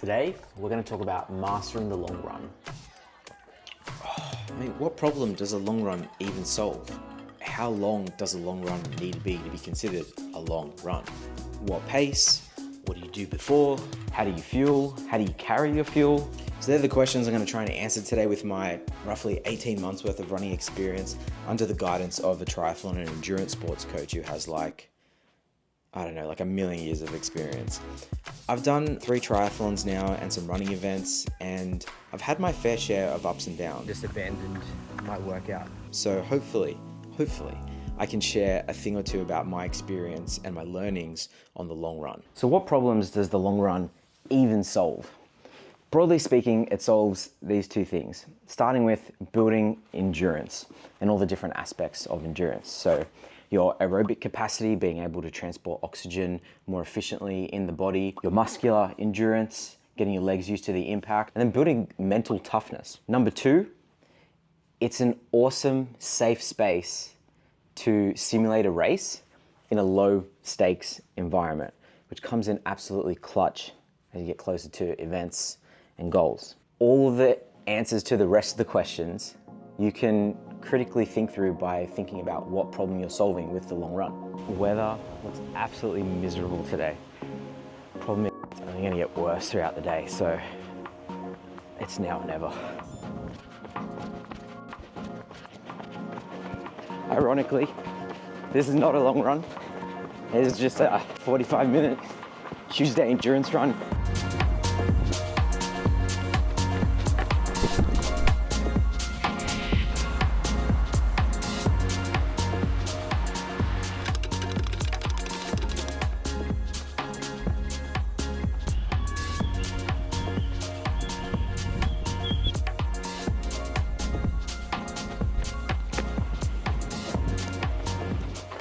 Today, we're going to talk about mastering the long run. I mean, what problem does a long run even solve? How long does a long run need to be considered a long run? What pace? What do you do before? How do you fuel? How do you carry your fuel? So they're the questions I'm going to try and answer today with my roughly 18 months worth of running experience under the guidance of a triathlon and endurance sports coach who has like a million years of experience. I've done 3 triathlons now and some running events, and I've had my fair share of ups and downs. Just abandoned my workout. So hopefully, I can share a thing or two about my experience and my learnings on the long run. So what problems does the long run even solve? Broadly speaking, it solves these 2 things, starting with building endurance and all the different aspects of endurance. So your aerobic capacity, being able to transport oxygen more efficiently in the body, your muscular endurance, getting your legs used to the impact, and then building mental toughness. Number 2, it's an awesome, safe space to simulate a race in a low stakes environment, which comes in absolutely clutch as you get closer to events and goals. All of the answers to the rest of the questions you can critically think through by thinking about what problem you're solving with the long run. Weather looks absolutely miserable today. Problem is, it's only going to get worse throughout the day, so it's now or never. Ironically, this is not a long run. It's just a 45-minute Tuesday endurance run.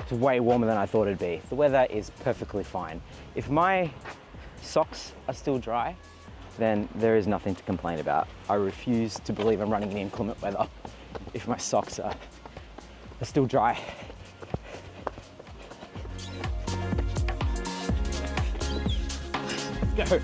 It's way warmer than I thought it'd be. The weather is perfectly fine. If my socks are still dry, then there is nothing to complain about. I refuse to believe I'm running in inclement weather if my socks are still dry. Let's go.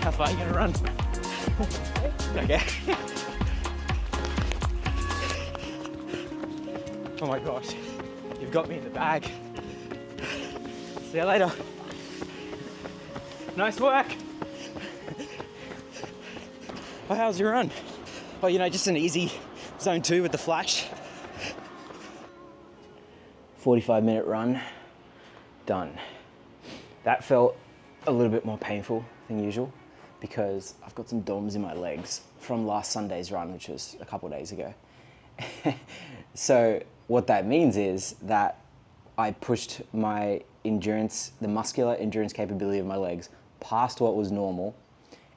How far are you gonna run? Okay. Oh my gosh, you've got me in the bag. See you later. Nice work. Oh, how's your run? Oh, just an easy zone 2 with the flash. 45-minute run, done. That felt a little bit more painful than usual, because I've got some DOMs in my legs from last Sunday's run, which was a couple of days ago. So what that means is that I pushed my endurance, the muscular endurance capability of my legs, past what was normal.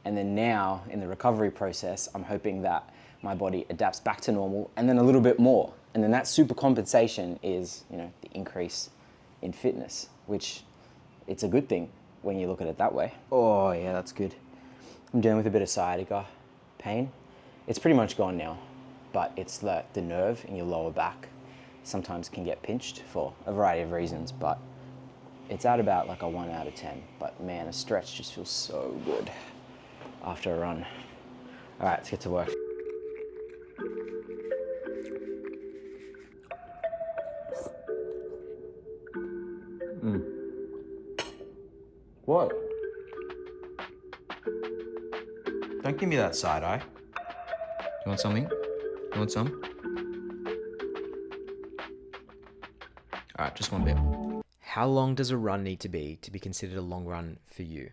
And then now in the recovery process, I'm hoping that my body adapts back to normal and then a little bit more. And then that super compensation is, the increase in fitness, which it's a good thing when you look at it that way. Oh yeah, that's good. I'm dealing with a bit of sciatica pain. It's pretty much gone now, but it's the nerve in your lower back sometimes can get pinched for a variety of reasons, but it's at about like a 1 out of 10. But man, a stretch just feels so good after a run. All right, let's get to work. What? Don't give me that side eye. You want something? You want some? All right, just one bit. How long does a run need to be considered a long run for you?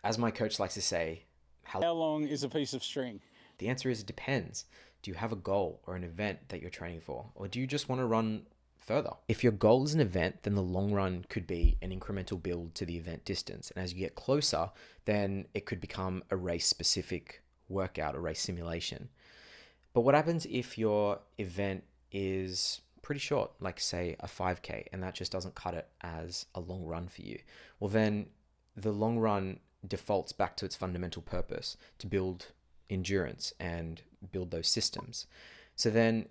As my coach likes to say, how long is a piece of string? The answer is it depends. Do you have a goal or an event that you're training for? Or do you just want to run further? If your goal is an event, then the long run could be an incremental build to the event distance. And as you get closer, then it could become a race-specific workout, a race simulation. But what happens if your event is pretty short, like say a 5K, and that just doesn't cut it as a long run for you? Well, then the long run defaults back to its fundamental purpose, to build endurance and build those systems. So then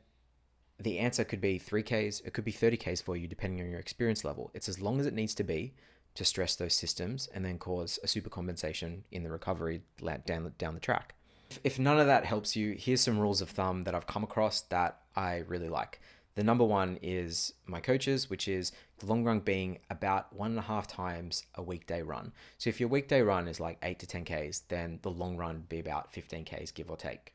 the answer could be 3Ks, it could be 30Ks for you, depending on your experience level. It's as long as it needs to be to stress those systems and then cause a supercompensation in the recovery down the track. If none of that helps you, here's some rules of thumb that I've come across that I really like. The number one is my coaches, which is the long run being about 1.5 times a weekday run. So if your weekday run is like 8 to 10Ks, then the long run would be about 15Ks, give or take.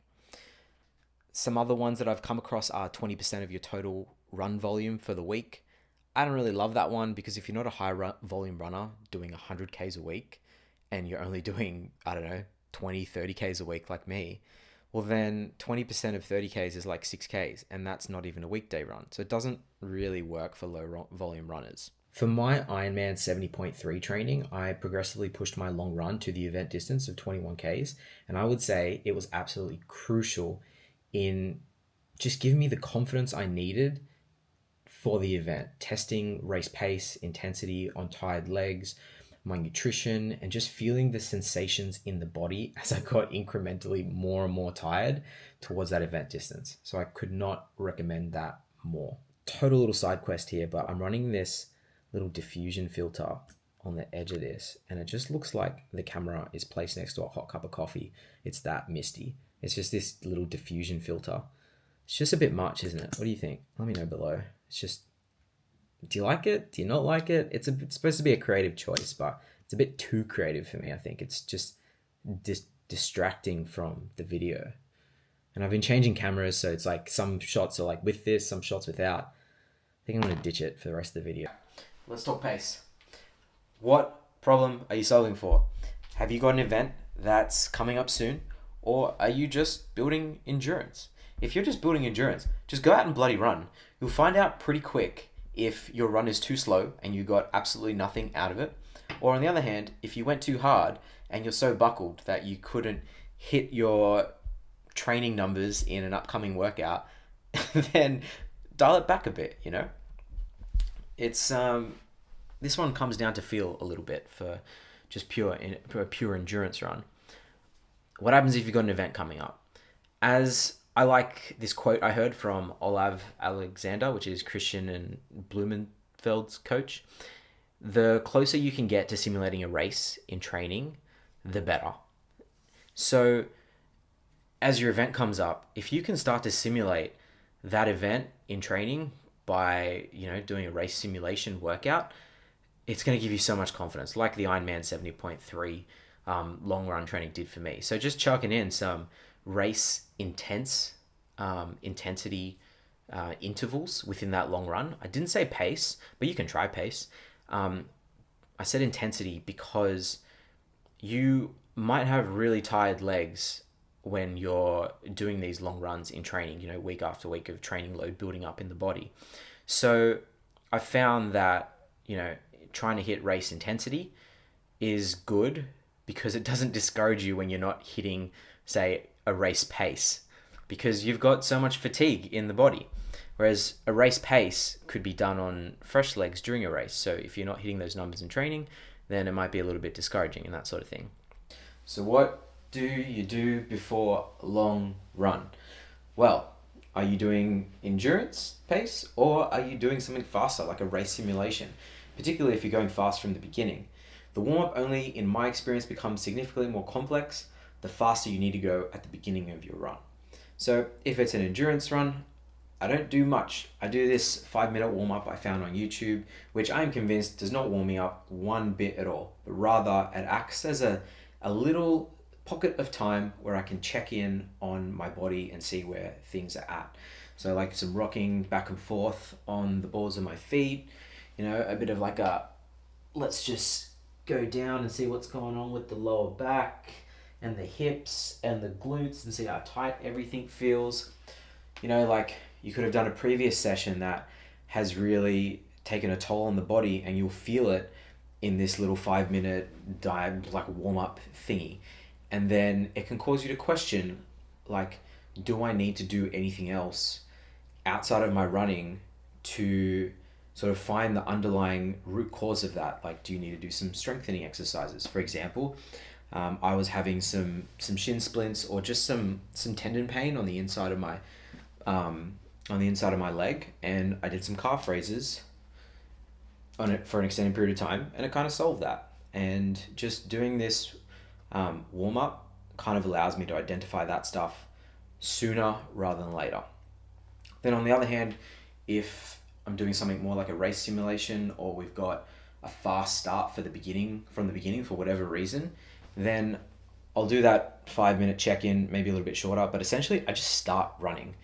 Some other ones that I've come across are 20% of your total run volume for the week. I don't really love that one because if you're not a high volume runner doing 100Ks a week and you're only doing, 20, 30Ks a week like me, well then 20% of 30Ks is like 6Ks, and that's not even a weekday run. So it doesn't really work for low volume runners. For my Ironman 70.3 training, I progressively pushed my long run to the event distance of 21Ks, and I would say it was absolutely crucial in just giving me the confidence I needed for the event, testing race pace, intensity on tired legs, my nutrition, and just feeling the sensations in the body as I got incrementally more and more tired towards that event distance. So I could not recommend that more. Total little side quest here, but I'm running this little diffusion filter on the edge of this, and it just looks like the camera is placed next to a hot cup of coffee. It's that misty. It's just this little diffusion filter. It's just a bit much, isn't it? What do you think? Let me know below. It's just, do you like it? Do you not like it? It's supposed to be a creative choice, but it's a bit too creative for me. I think it's just distracting from the video. And I've been changing cameras, so it's like some shots are like with this, some shots without. I think I'm going to ditch it for the rest of the video. Let's talk pace. What problem are you solving for? Have you got an event that's coming up soon? Or are you just building endurance? If you're just building endurance, just go out and bloody run. You'll find out pretty quick if your run is too slow and you got absolutely nothing out of it. Or on the other hand, if you went too hard and you're so buckled that you couldn't hit your training numbers in an upcoming workout, then dial it back a bit, you know? It's this one comes down to feel a little bit for just for a pure endurance run. What happens if you've got an event coming up? As I like this quote I heard from Olav Alexander, which is Christian and Blumenfeld's coach. The closer you can get to simulating a race in training, the better. So as your event comes up, if you can start to simulate that event in training by, doing a race simulation workout, it's going to give you so much confidence, like the Ironman 70.3 long run training did for me. So just chucking in some race intensity intervals within that long run. I didn't say pace, but you can try pace. I said intensity because you might have really tired legs when you're doing these long runs in training, week after week of training load building up in the body. So I found that, trying to hit race intensity is good because it doesn't discourage you when you're not hitting, say, a race pace, because you've got so much fatigue in the body. Whereas a race pace could be done on fresh legs during a race. So if you're not hitting those numbers in training, then it might be a little bit discouraging and that sort of thing. So what do you do before a long run? Well, are you doing endurance pace or are you doing something faster like a race simulation? Particularly if you're going fast from the beginning. The warm-up only, in my experience, becomes significantly more complex the faster you need to go at the beginning of your run. So if it's an endurance run, I don't do much. I do this 5-minute warm-up I found on YouTube, which I'm convinced does not warm me up one bit at all, but rather it acts as a little pocket of time where I can check in on my body and see where things are at. So like some rocking back and forth on the balls of my feet, a bit of like let's just go down and see what's going on with the lower back and the hips and the glutes and see how tight everything feels. Like you could have done a previous session that has really taken a toll on the body and you'll feel it in this little 5-minute like warm-up thingy. And then it can cause you to question, like, do I need to do anything else outside of my running to sort of find the underlying root cause of that? Like, do you need to do some strengthening exercises? For example, I was having some shin splints or just some tendon pain on the inside of my leg, and I did some calf raises on it for an extended period of time, and it kind of solved that. And just doing this warm up kind of allows me to identify that stuff sooner rather than later. Then on the other hand, if I'm doing something more like a race simulation, or we've got a fast start from the beginning for whatever reason, then I'll do that 5 minute check-in, maybe a little bit shorter, but essentially I just start running.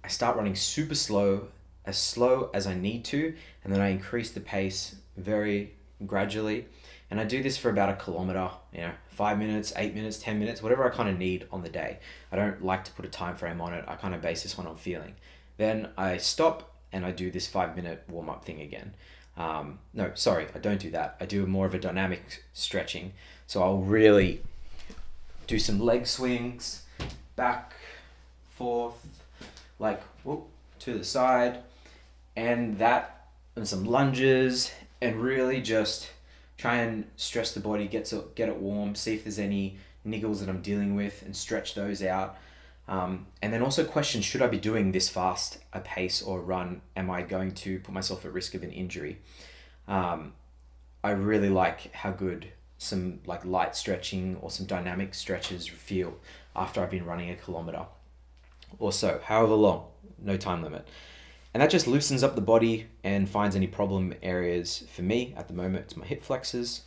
I start running super slow as I need to, and then I increase the pace very gradually. And I do this for about a kilometer, 5 minutes, 8 minutes, 10 minutes, whatever I kind of need on the day. I don't like to put a time frame on it. I kind of base this on what I'm feeling. Then I stop and I do this 5 minute warm up thing again. No, sorry, I don't do that. I do more of a dynamic stretching. So I'll really do some leg swings, back, forth, like whoop, to the side, and some lunges, and really just try and stress the body, get it warm, see if there's any niggles that I'm dealing with, and stretch those out. And then also question, should I be doing this fast a pace or run? Am I going to put myself at risk of an injury? I really like how good some like light stretching or some dynamic stretches feel after I've been running a kilometer or so, however long, no time limit. And that just loosens up the body and finds any problem areas. For me at the moment, it's my hip flexors.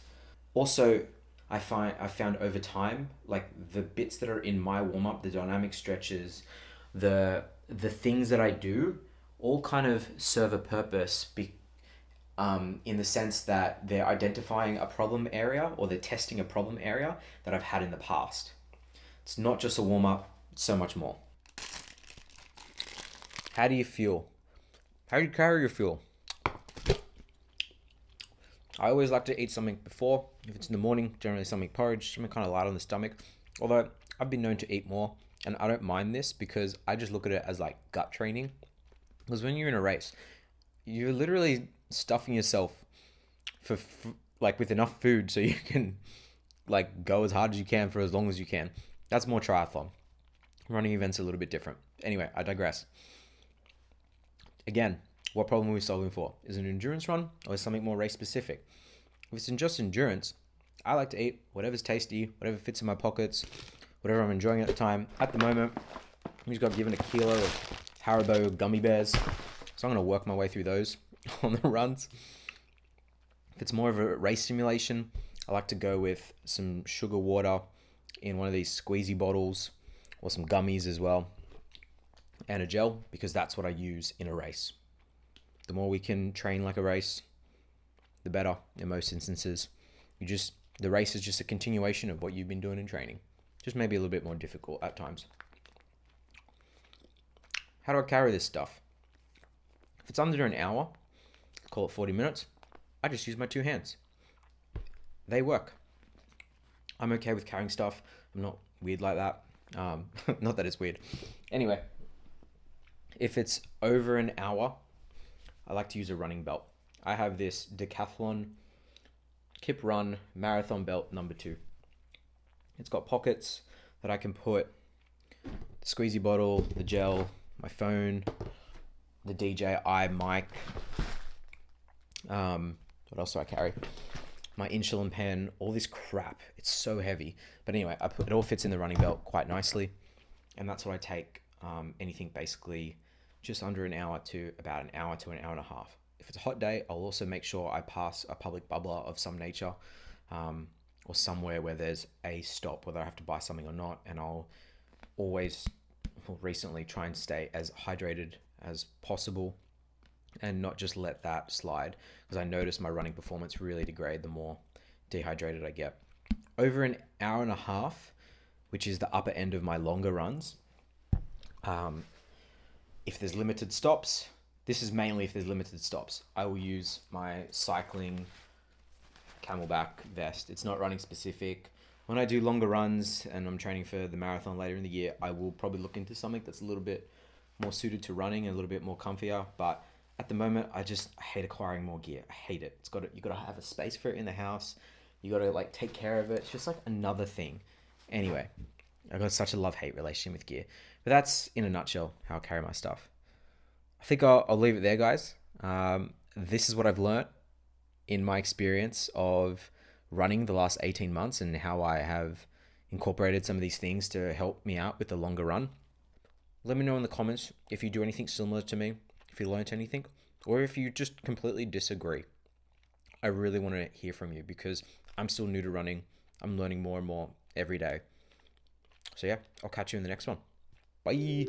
Also, I've found over time, like the bits that are in my warm up, the dynamic stretches, the things that I do, all kind of serve a purpose. In the sense that they're identifying a problem area, or they're testing a problem area that I've had in the past. It's not just a warm up; it's so much more. How do you feel? How do you carry your fuel? I always like to eat something before. If it's in the morning, generally something porridge, something kind of light on the stomach. Although I've been known to eat more, and I don't mind this because I just look at it as like gut training. Because when you're in a race, you're literally stuffing yourself like with enough food so you can like go as hard as you can for as long as you can. That's more triathlon. Running events are a little bit different. Anyway, I digress. Again, what problem are we solving for? Is it an endurance run, or is something more race specific? If it's just endurance, I like to eat whatever's tasty, whatever fits in my pockets, whatever I'm enjoying at the time. At the moment, I just got given a kilo of Haribo gummy bears, so I'm going to work my way through those on the runs. If it's more of a race simulation, I like to go with some sugar water in one of these squeezy bottles, or some gummies as well, and a gel, because that's what I use in a race. The more we can train like a race, the better in most instances. The race is just a continuation of what you've been doing in training, just maybe a little bit more difficult at times. How do I carry this stuff? If it's under an hour, call it 40 minutes, I just use my two hands. They work. I'm okay with carrying stuff. I'm not weird like that. Not that it's weird. Anyway, if it's over an hour, I like to use a running belt. I have this Decathlon Kip Run Marathon Belt number 2. It's got pockets that I can put the squeezy bottle, the gel, my phone, the DJI mic. What else do I carry? My insulin pen, all this crap. It's so heavy. But anyway, it all fits in the running belt quite nicely. And that's what I take anything basically just under an hour to about an hour to an hour and a half. If it's a hot day, I'll also make sure I pass a public bubbler of some nature, or somewhere where there's a stop, whether I have to buy something or not. And I'll always, recently, try and stay as hydrated as possible and not just let that slide, because I notice my running performance really degrade the more dehydrated I get. Over an hour and a half, which is the upper end of my longer runs, if there's limited stops, this is mainly if there's limited stops, I will use my cycling Camelback vest. It's not running specific. When I do longer runs and I'm training for the marathon later in the year, I will probably look into something that's a little bit more suited to running and a little bit more comfier. But at the moment, I hate acquiring more gear. I hate it. You got to have a space for it in the house. You got to like take care of it. It's just like another thing. Anyway, I've got such a love-hate relationship with gear. But that's, in a nutshell, how I carry my stuff. I think I'll leave it there, guys. This is what I've learnt in my experience of running the last 18 months and how I have incorporated some of these things to help me out with the longer run. Let me know in the comments if you do anything similar to me, if you learnt anything, or if you just completely disagree. I really want to hear from you because I'm still new to running. I'm learning more and more every day. So yeah, I'll catch you in the next one. Bye.